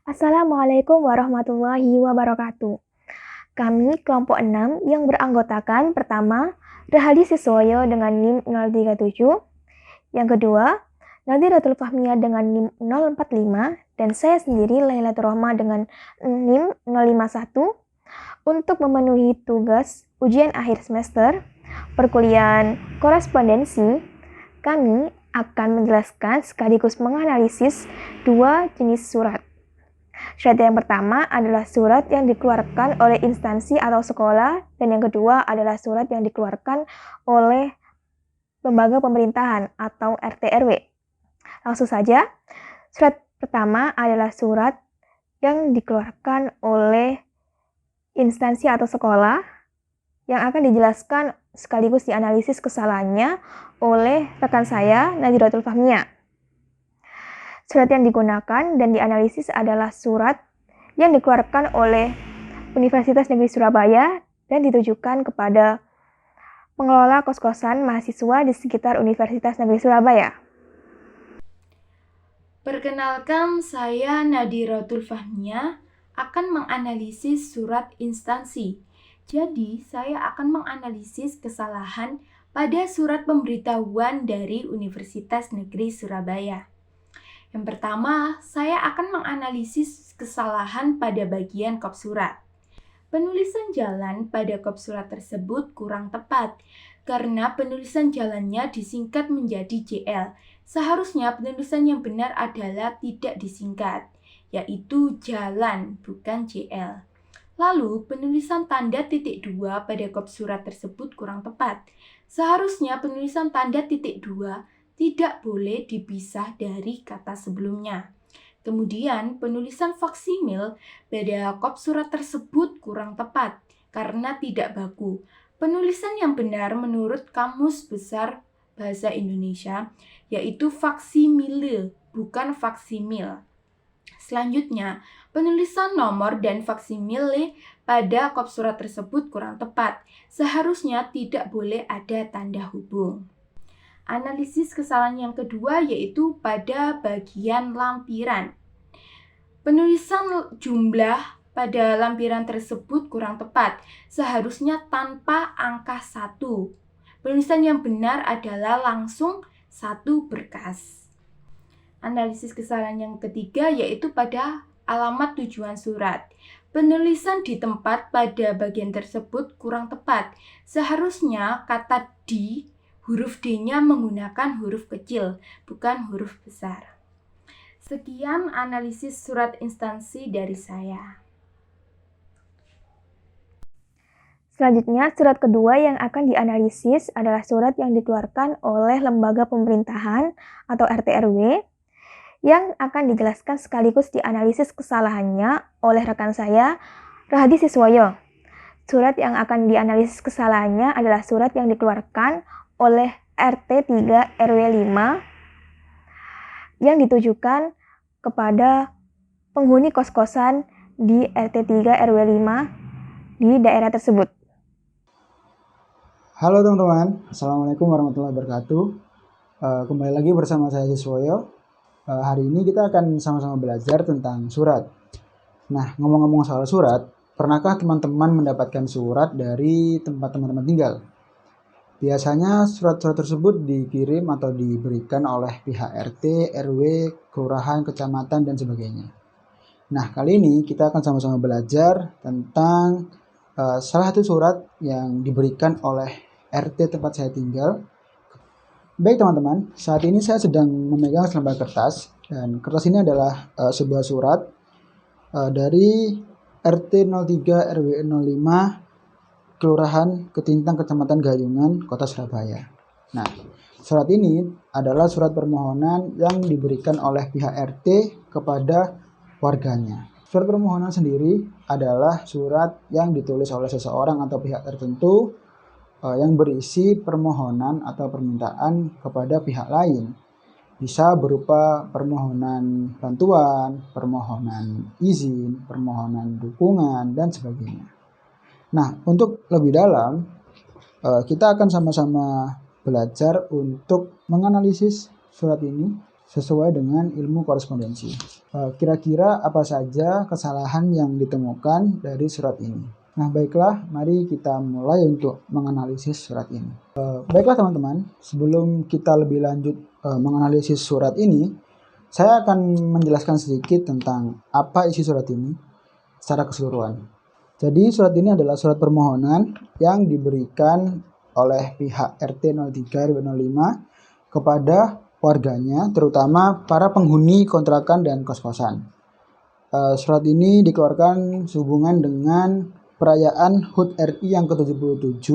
Assalamualaikum warahmatullahi wabarakatuh. Kami kelompok 6 yang beranggotakan pertama, Rahadi Siswoyo dengan NIM 037, yang kedua, Nadiratul Fahmiyah dengan NIM 045, dan saya sendiri Lailatul Rohmah dengan NIM 051 untuk memenuhi tugas ujian akhir semester perkuliahan korespondensi. Kami akan menjelaskan sekaligus menganalisis dua jenis surat. Surat yang pertama adalah surat yang dikeluarkan oleh instansi atau sekolah, dan yang kedua adalah surat yang dikeluarkan oleh lembaga pemerintahan atau RT RW. Langsung saja, surat pertama adalah surat yang dikeluarkan oleh instansi atau sekolah yang akan dijelaskan sekaligus dianalisis kesalahannya oleh rekan saya, Nadiratul Fahmiyah. Surat yang digunakan dan dianalisis adalah surat yang dikeluarkan oleh Universitas Negeri Surabaya dan ditujukan kepada pengelola kos-kosan mahasiswa di sekitar Universitas Negeri Surabaya. Perkenalkan, saya Nadiratul Fahmiyah akan menganalisis surat instansi. Jadi, saya akan menganalisis kesalahan pada surat pemberitahuan dari Universitas Negeri Surabaya. Yang pertama, saya akan menganalisis kesalahan pada bagian kop surat. Penulisan jalan pada kop surat tersebut kurang tepat, karena penulisan jalannya disingkat menjadi JL. Seharusnya penulisan yang benar adalah tidak disingkat, yaitu jalan, bukan JL. Lalu, penulisan tanda titik 2 pada kop surat tersebut kurang tepat. Seharusnya penulisan tanda titik 2 tidak boleh dipisah dari kata sebelumnya. Kemudian, penulisan faksimil pada kop surat tersebut kurang tepat karena tidak baku. Penulisan yang benar menurut Kamus Besar Bahasa Indonesia yaitu faksimile, bukan faksimil. Selanjutnya, penulisan nomor dan faksimile pada kop surat tersebut kurang tepat. Seharusnya tidak boleh ada tanda hubung. Analisis kesalahan yang kedua yaitu pada bagian lampiran. Penulisan jumlah pada lampiran tersebut kurang tepat, seharusnya tanpa angka 1. Penulisan yang benar adalah langsung satu berkas. Analisis kesalahan yang ketiga yaitu pada alamat tujuan surat. Penulisan di tempat pada bagian tersebut kurang tepat. Seharusnya kata di, huruf D-nya menggunakan huruf kecil, bukan huruf besar. Sekian analisis surat instansi dari saya. Selanjutnya, surat kedua yang akan dianalisis adalah surat yang dikeluarkan oleh lembaga pemerintahan atau RT RW yang akan dijelaskan sekaligus dianalisis kesalahannya oleh rekan saya, Rahadi Siswoyo. Surat yang akan dianalisis kesalahannya adalah surat yang dikeluarkan oleh RT 3 RW 5 yang ditujukan kepada penghuni kos-kosan di RT 3 RW 5 di daerah tersebut. Halo teman-teman, Assalamualaikum warahmatullahi wabarakatuh. Kembali lagi bersama saya Siswoyo. Hari ini kita akan sama-sama belajar tentang surat. Nah, ngomong-ngomong soal surat, pernahkah teman-teman mendapatkan surat dari tempat teman-teman tinggal? Biasanya surat-surat tersebut dikirim atau diberikan oleh pihak RT, RW, kelurahan, kecamatan, dan sebagainya. Nah, kali ini kita akan sama-sama belajar tentang salah satu surat yang diberikan oleh RT tempat saya tinggal. Baik teman-teman, saat ini saya sedang memegang selembar kertas, dan kertas ini adalah sebuah surat dari RT 03 RW 05 Kelurahan Ketintang, Kecamatan Gayungan, Kota Surabaya. Nah, surat ini adalah surat permohonan yang diberikan oleh pihak RT kepada warganya. Surat permohonan sendiri adalah surat yang ditulis oleh seseorang atau pihak tertentu yang berisi permohonan atau permintaan kepada pihak lain. Bisa berupa permohonan bantuan, permohonan izin, permohonan dukungan, dan sebagainya. Nah, untuk lebih dalam, kita akan sama-sama belajar untuk menganalisis surat ini. sesuai dengan ilmu korespondensi. Kira-kira apa saja kesalahan yang ditemukan dari surat ini? Nah, baiklah, mari kita mulai untuk menganalisis surat ini. Baiklah teman-teman, sebelum kita lebih lanjut menganalisis surat ini, saya akan menjelaskan sedikit tentang apa isi surat ini secara keseluruhan. Jadi surat ini adalah surat permohonan yang diberikan oleh pihak RT 03 RW 05 kepada warganya, terutama para penghuni kontrakan dan kos-kosan. Surat ini dikeluarkan sehubungan dengan perayaan HUT RI yang ke-77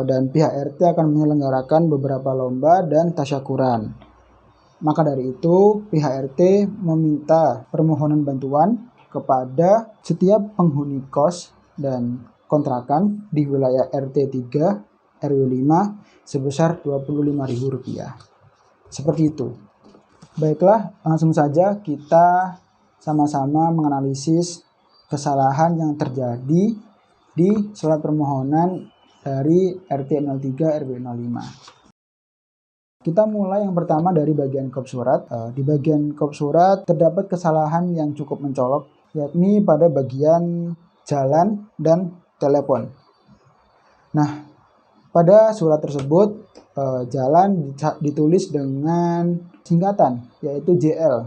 dan pihak RT akan menyelenggarakan beberapa lomba dan tasyakuran. Maka dari itu, pihak RT meminta permohonan bantuan kepada setiap penghuni kos dan kontrakan di wilayah RT 3 RW 5 sebesar Rp25.000. Seperti itu. Baiklah, langsung saja kita sama-sama menganalisis kesalahan yang terjadi di surat permohonan dari RT 03 RW 05. Kita mulai yang pertama dari bagian kop surat. Di bagian kop surat terdapat kesalahan yang cukup mencolok, yakni pada bagian jalan dan telepon. Nah, pada surat tersebut jalan ditulis dengan singkatan, yaitu JL.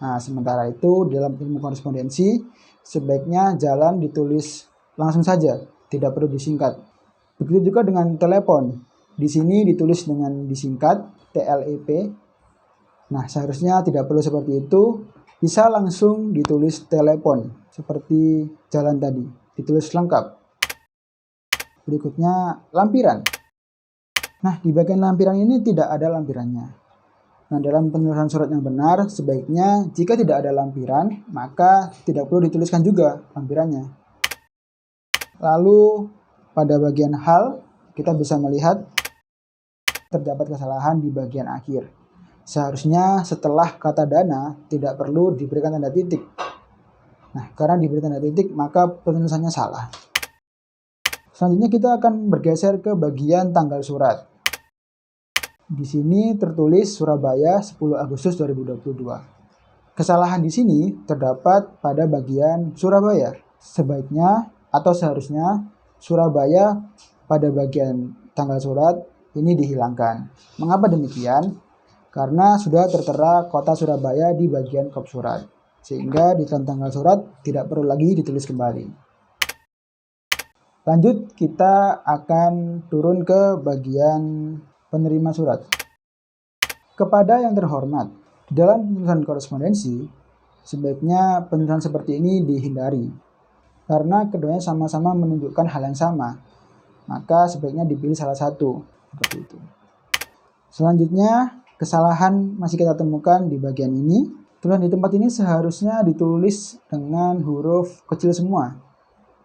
Nah, sementara itu dalam ilmu korespondensi sebaiknya jalan ditulis langsung saja, tidak perlu disingkat. Begitu juga dengan telepon. Di sini ditulis dengan disingkat TLEP. Nah, seharusnya tidak perlu seperti itu. Bisa langsung ditulis telepon seperti jalan tadi, ditulis lengkap. Berikutnya lampiran. Nah, di bagian lampiran ini tidak ada lampirannya. Nah, dalam penulisan surat yang benar, sebaiknya jika tidak ada lampiran, maka tidak perlu dituliskan juga lampirannya. Lalu, pada bagian hal, kita bisa melihat terdapat kesalahan di bagian akhir. Seharusnya setelah kata dana tidak perlu diberikan tanda titik. Nah, karena diberi tanda titik, maka penulisannya salah. Selanjutnya kita akan bergeser ke bagian tanggal surat. Di sini tertulis Surabaya 10 Agustus 2022. Kesalahan di sini terdapat pada bagian Surabaya. Sebaiknya atau seharusnya Surabaya pada bagian tanggal surat ini dihilangkan. Mengapa demikian? Karena sudah tertera kota Surabaya di bagian kop surat. Sehingga di dalam tanggal surat tidak perlu lagi ditulis kembali. Lanjut, kita akan turun ke bagian penerima surat. Kepada yang terhormat, dalam penulisan korespondensi, sebaiknya penulisan seperti ini dihindari. Karena keduanya sama-sama menunjukkan hal yang sama, maka sebaiknya dipilih salah satu. Seperti itu. Selanjutnya, kesalahan masih kita temukan di bagian ini. Tulisan di tempat ini seharusnya ditulis dengan huruf kecil semua.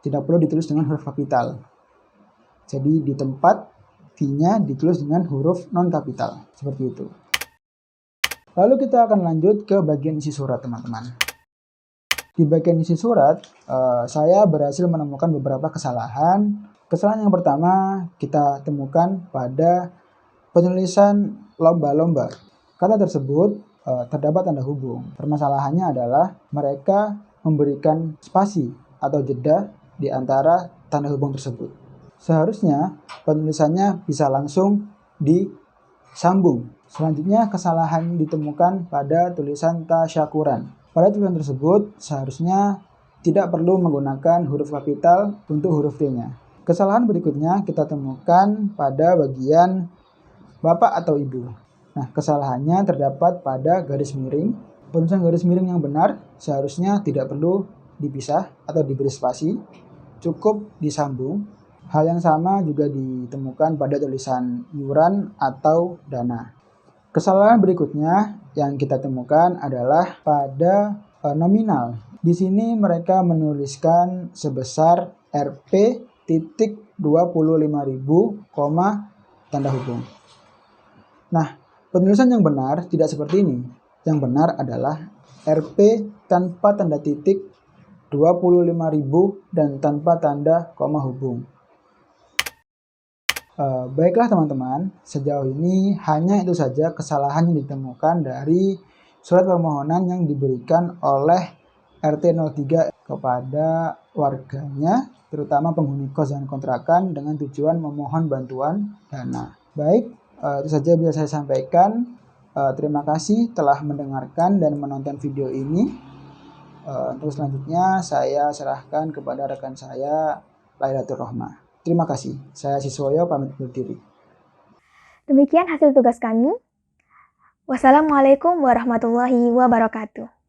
Tidak perlu ditulis dengan huruf kapital. Jadi di tempat V-nya ditulis dengan huruf non-kapital. Seperti itu. Lalu kita akan lanjut ke bagian isi surat, teman-teman. Di bagian isi surat, saya berhasil menemukan beberapa kesalahan. Kesalahan yang pertama kita temukan pada penulisan lomba-lomba. Kata tersebut terdapat tanda hubung. Permasalahannya adalah mereka memberikan spasi atau jeda di antara tanda hubung tersebut. Seharusnya penulisannya bisa langsung disambung. Selanjutnya kesalahan ditemukan pada tulisan tasyakuran. Pada tulisan tersebut seharusnya tidak perlu menggunakan huruf kapital untuk huruf T-nya. Kesalahan berikutnya kita temukan pada bagian Bapak atau Ibu. Nah, kesalahannya terdapat pada garis miring. Penulisan garis miring yang benar seharusnya tidak perlu dipisah atau diberi spasi, cukup disambung. Hal yang sama juga ditemukan pada tulisan iuran atau dana. Kesalahan berikutnya yang kita temukan adalah pada nominal. Di sini mereka menuliskan sebesar Rp titik 25.000, tanda hubung. Nah, penulisan yang benar tidak seperti ini. Yang benar adalah Rp tanpa tanda titik, 25.000 dan tanpa tanda koma hubung. Baiklah teman-teman, sejauh ini hanya itu saja kesalahan yang ditemukan dari surat permohonan yang diberikan oleh RT 03 kepada warganya, terutama penghuni kos dan kontrakan dengan tujuan memohon bantuan dana. Baik, itu saja bisa saya sampaikan. Terima kasih telah mendengarkan dan menonton video ini. Untuk selanjutnya saya serahkan kepada rekan saya, Lailatul Rohmah. Terima kasih. Saya Siswoyo pamit undur diri. Demikian hasil tugas kami. Wassalamualaikum warahmatullahi wabarakatuh.